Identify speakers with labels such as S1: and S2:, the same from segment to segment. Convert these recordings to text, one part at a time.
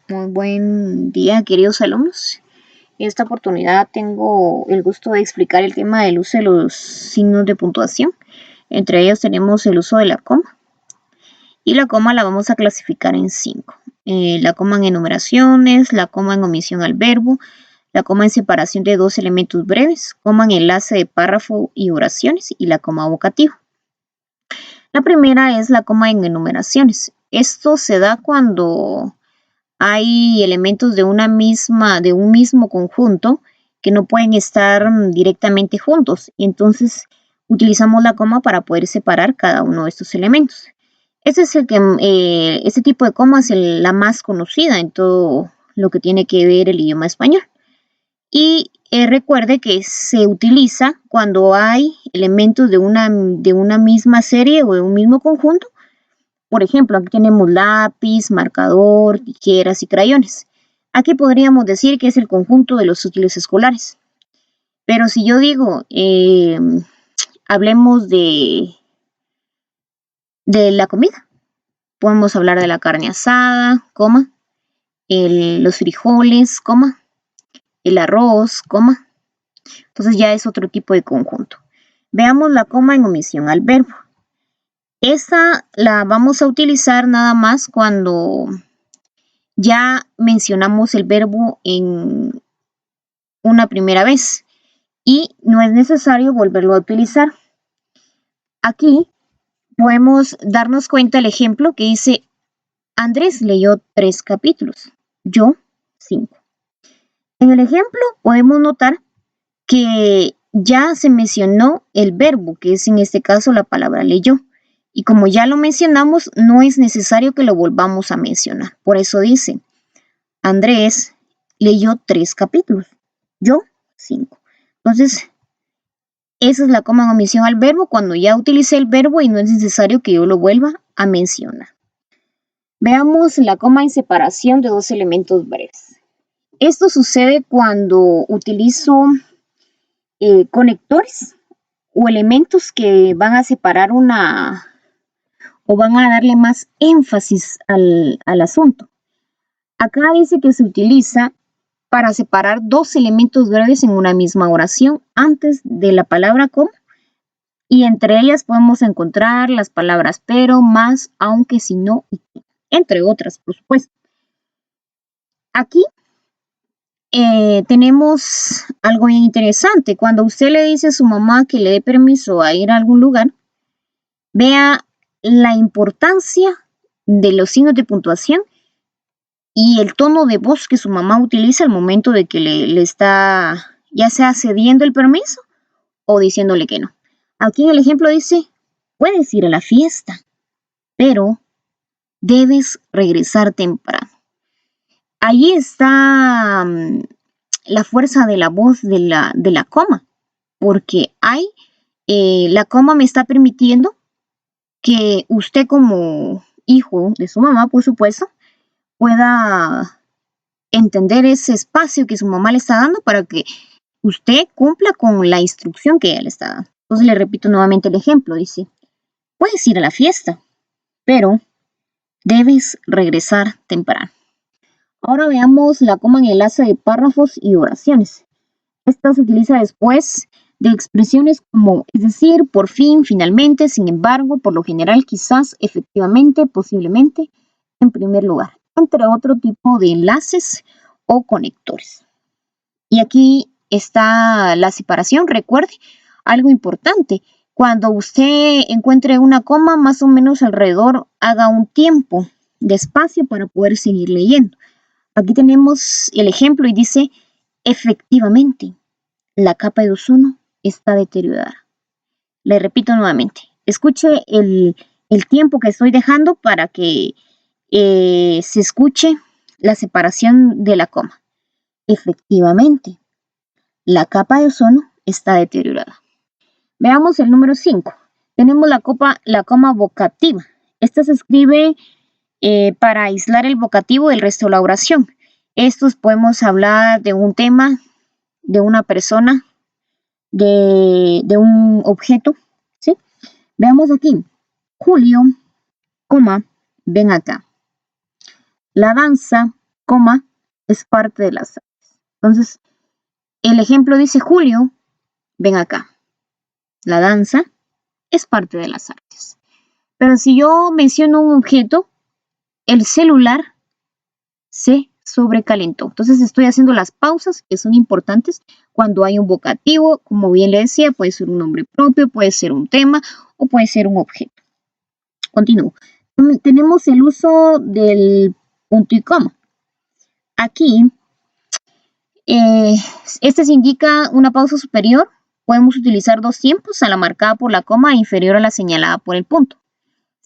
S1: Muy buen día, queridos alumnos. En esta oportunidad tengo el gusto de explicar el tema del uso de los signos de puntuación. Entre ellos tenemos el uso de la coma. Y la coma la vamos a clasificar en 5. La coma en enumeraciones, la coma en omisión al verbo, la coma en separación de dos elementos breves, coma en enlace de párrafo y oraciones y la coma vocativa. La primera es la coma en enumeraciones. Esto se da cuando hay elementos de un mismo conjunto que no pueden estar directamente juntos. Y entonces utilizamos la coma para poder separar cada uno de estos elementos. Este tipo de coma es la más conocida en todo lo que tiene que ver el idioma español. Y recuerde que se utiliza cuando hay elementos de una misma serie o de un mismo conjunto. Por ejemplo, aquí tenemos lápiz, marcador, tijeras y crayones. Aquí podríamos decir que es el conjunto de los útiles escolares. Pero si yo digo, hablemos de la comida, podemos hablar de la carne asada, coma, los frijoles, coma, el arroz, coma. Entonces ya es otro tipo de conjunto. Veamos la coma en omisión al verbo. Esta la vamos a utilizar nada más cuando ya mencionamos el verbo en una primera vez y no es necesario volverlo a utilizar. Aquí podemos darnos cuenta el ejemplo que dice: Andrés leyó 3 capítulos, yo 5. En el ejemplo podemos notar que ya se mencionó el verbo, que es en este caso la palabra leyó. Y como ya lo mencionamos, no es necesario que lo volvamos a mencionar. Por eso dice: Andrés leyó 3 capítulos, yo 5. Entonces, esa es la coma en omisión al verbo cuando ya utilicé el verbo y no es necesario que yo lo vuelva a mencionar. Veamos la coma en separación de dos elementos breves. Esto sucede cuando utilizo conectores o elementos que van a separar o van a darle más énfasis al asunto. Acá dice que se utiliza para separar dos elementos breves en una misma oración antes de la palabra coma, y entre ellas podemos encontrar las palabras pero, más, aunque, si no, entre otras, por supuesto. Aquí tenemos algo bien interesante. Cuando usted le dice a su mamá que le dé permiso a ir a algún lugar, vea la importancia de los signos de puntuación y el tono de voz que su mamá utiliza al momento de que le está ya sea cediendo el permiso o diciéndole que no. Aquí en el ejemplo dice: puedes ir a la fiesta, pero debes regresar temprano. Ahí está la fuerza de la voz de la coma, porque la coma me está permitiendo que usted, como hijo de su mamá, por supuesto, pueda entender ese espacio que su mamá le está dando para que usted cumpla con la instrucción que ella le está dando. Entonces le repito nuevamente el ejemplo. Dice: puedes ir a la fiesta, pero debes regresar temprano. Ahora veamos la coma en enlace de párrafos y oraciones. Esta se utiliza después de expresiones como es decir, por fin, finalmente, sin embargo, por lo general, quizás, efectivamente, posiblemente, en primer lugar, entre otro tipo de enlaces o conectores. Y aquí está la separación. Recuerde algo importante: cuando usted encuentre una coma, más o menos alrededor, haga un tiempo de espacio para poder seguir leyendo. Aquí tenemos el ejemplo y dice: efectivamente, la capa de ozono está deteriorada. Le repito nuevamente, escuche el tiempo que estoy dejando para que se escuche la separación de la coma. Efectivamente, la capa de ozono está deteriorada. Veamos el número 5. Tenemos la coma vocativa. Esta se escribe para aislar el vocativo del resto de la oración. Estos podemos hablar de un tema, de una persona, de un objeto, ¿sí? Veamos aquí: Julio, coma, ven acá. La danza coma es parte de las artes. Entonces, el ejemplo dice Julio, ven acá, la danza es parte de las artes. Pero si yo menciono un objeto, el celular se sobrecalentó. Entonces estoy haciendo las pausas que son importantes cuando hay un vocativo, como bien le decía, puede ser un nombre propio, puede ser un tema o puede ser un objeto. Continúo. Tenemos el uso del punto y coma. Aquí, este se indica una pausa superior. Podemos utilizar dos tiempos, a la marcada por la coma e inferior a la señalada por el punto.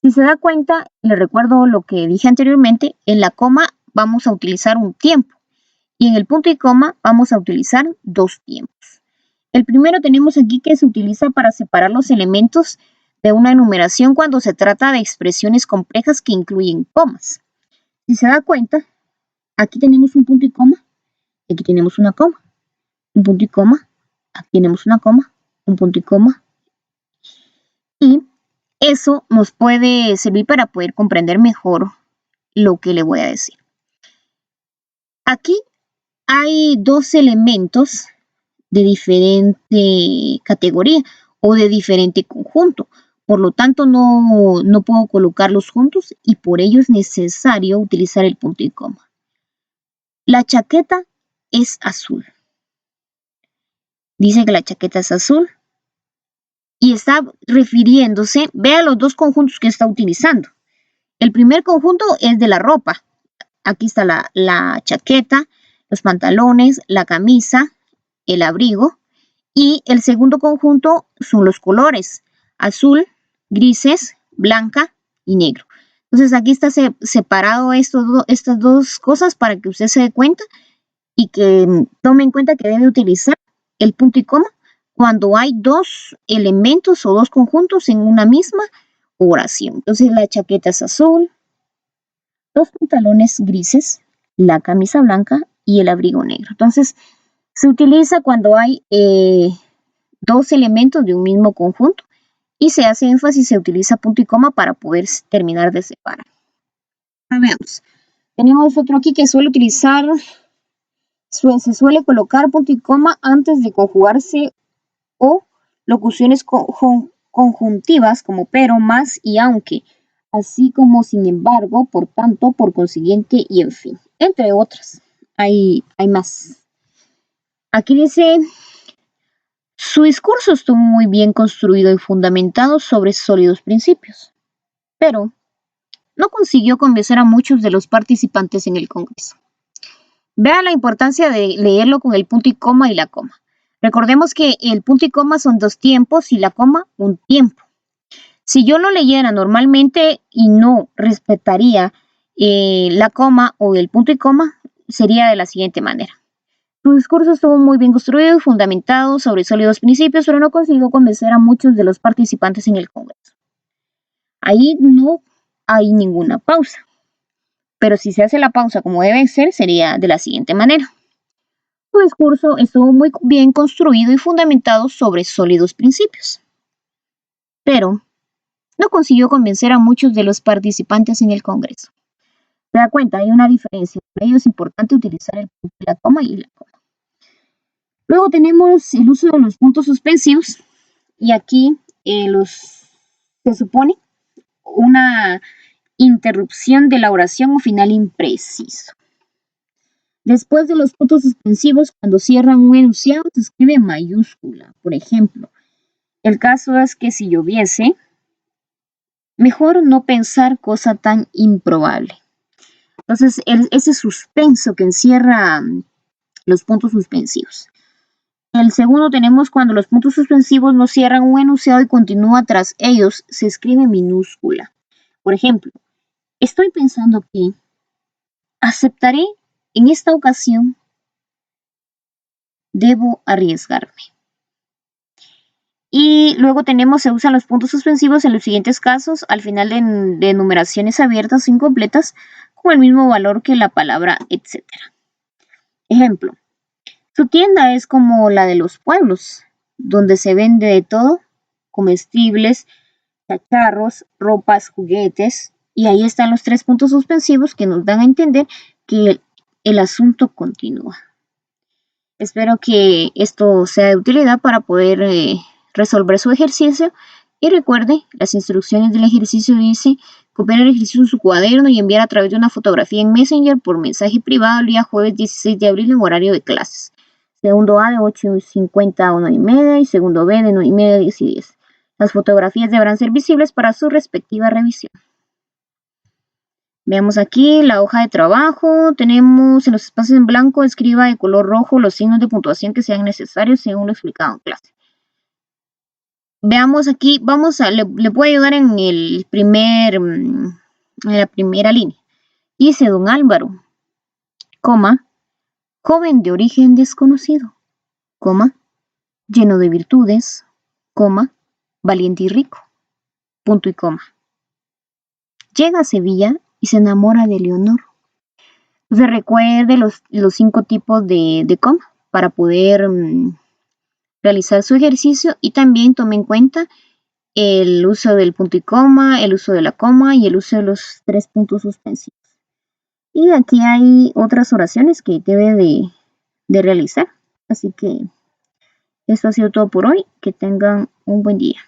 S1: Si se da cuenta, le recuerdo lo que dije anteriormente, en la coma vamos a utilizar un tiempo y en el punto y coma vamos a utilizar dos tiempos. El primero tenemos aquí que se utiliza para separar los elementos de una enumeración cuando se trata de expresiones complejas que incluyen comas. Si se da cuenta, aquí tenemos un punto y coma, aquí tenemos una coma, un punto y coma, aquí tenemos una coma, un punto y coma. Y eso nos puede servir para poder comprender mejor lo que le voy a decir. Aquí hay dos elementos de diferente categoría o de diferente conjunto. Por lo tanto, no puedo colocarlos juntos y por ello es necesario utilizar el punto y coma. La chaqueta es azul. Dice que la chaqueta es azul y está refiriéndose, vea los dos conjuntos que está utilizando. El primer conjunto es de la ropa. Aquí está la chaqueta, los pantalones, la camisa, el abrigo. Y el segundo conjunto son los colores, azul, grises, blanca y negro. Entonces aquí está separado estas dos cosas para que usted se dé cuenta y que tome en cuenta que debe utilizar el punto y coma cuando hay dos elementos o dos conjuntos en una misma oración. Entonces la chaqueta es azul, los pantalones grises, la camisa blanca y el abrigo negro. Entonces se utiliza cuando hay dos elementos de un mismo conjunto y se hace énfasis, se utiliza punto y coma para poder terminar de separar. Ahora veamos. Tenemos otro aquí que suele utilizar, se suele colocar punto y coma antes de conjugarse o locuciones conjuntivas como pero, más y aunque, así como sin embargo, por tanto, por consiguiente y en fin, entre otras. Hay más. Aquí dice, su discurso estuvo muy bien construido y fundamentado sobre sólidos principios, pero no consiguió convencer a muchos de los participantes en el Congreso. Vea la importancia de leerlo con el punto y coma y la coma. Recordemos que el punto y coma son dos tiempos y la coma un tiempo. Si yo lo leyera normalmente y no respetaría la coma o el punto y coma, sería de la siguiente manera. Su discurso estuvo muy bien construido y fundamentado sobre sólidos principios, pero no consiguió convencer a muchos de los participantes en el Congreso. Ahí no hay ninguna pausa, pero si se hace la pausa como debe ser, sería de la siguiente manera. Su discurso estuvo muy bien construido y fundamentado sobre sólidos principios, pero no consiguió convencer a muchos de los participantes en el Congreso. ¿Se da cuenta? Hay una diferencia. Por ello es importante utilizar el punto y la coma y la coma. Luego tenemos el uso de los puntos suspensivos y aquí se supone una interrupción de la oración o final impreciso. Después de los puntos suspensivos, cuando cierran un enunciado, se escribe en mayúscula. Por ejemplo, el caso es que si lloviese, mejor no pensar cosa tan improbable. Entonces, ese suspenso que encierra los puntos suspensivos. El segundo tenemos cuando los puntos suspensivos no cierran un enunciado y continúa tras ellos, se escribe en minúscula. Por ejemplo, estoy pensando que aceptaré en esta ocasión, debo arriesgarme. Y luego se usan los puntos suspensivos en los siguientes casos, al final de enumeraciones abiertas o incompletas, con el mismo valor que la palabra etcétera. Ejemplo, su tienda es como la de los pueblos, donde se vende de todo, comestibles, cacharros, ropas, juguetes, y ahí están los tres puntos suspensivos que nos dan a entender que el asunto continúa. Espero que esto sea de utilidad para poder resolver su ejercicio. Y recuerde, las instrucciones del ejercicio dice copiar el ejercicio en su cuaderno y enviar a través de una fotografía en Messenger por mensaje privado el día jueves 16 de abril en horario de clases. Segundo A de 8:50 a 1:30 y segundo B de 9:30 a 10:10. Las fotografías deberán ser visibles para su respectiva revisión. Veamos aquí la hoja de trabajo. Tenemos en los espacios en blanco, escriba de color rojo los signos de puntuación que sean necesarios según lo explicado en clase. Veamos aquí, le voy a ayudar en la primera línea. Dice don Álvaro, coma, joven de origen desconocido, coma, lleno de virtudes, coma, valiente y rico, punto y coma. Llega a Sevilla y se enamora de Leonor. Entonces recuerde los 5 tipos de coma para poder realizar su ejercicio, y también tome en cuenta el uso del punto y coma, el uso de la coma y el uso de los 3 puntos suspensivos. Y aquí hay otras oraciones que debe de realizar. Así que esto ha sido todo por hoy. Que tengan un buen día.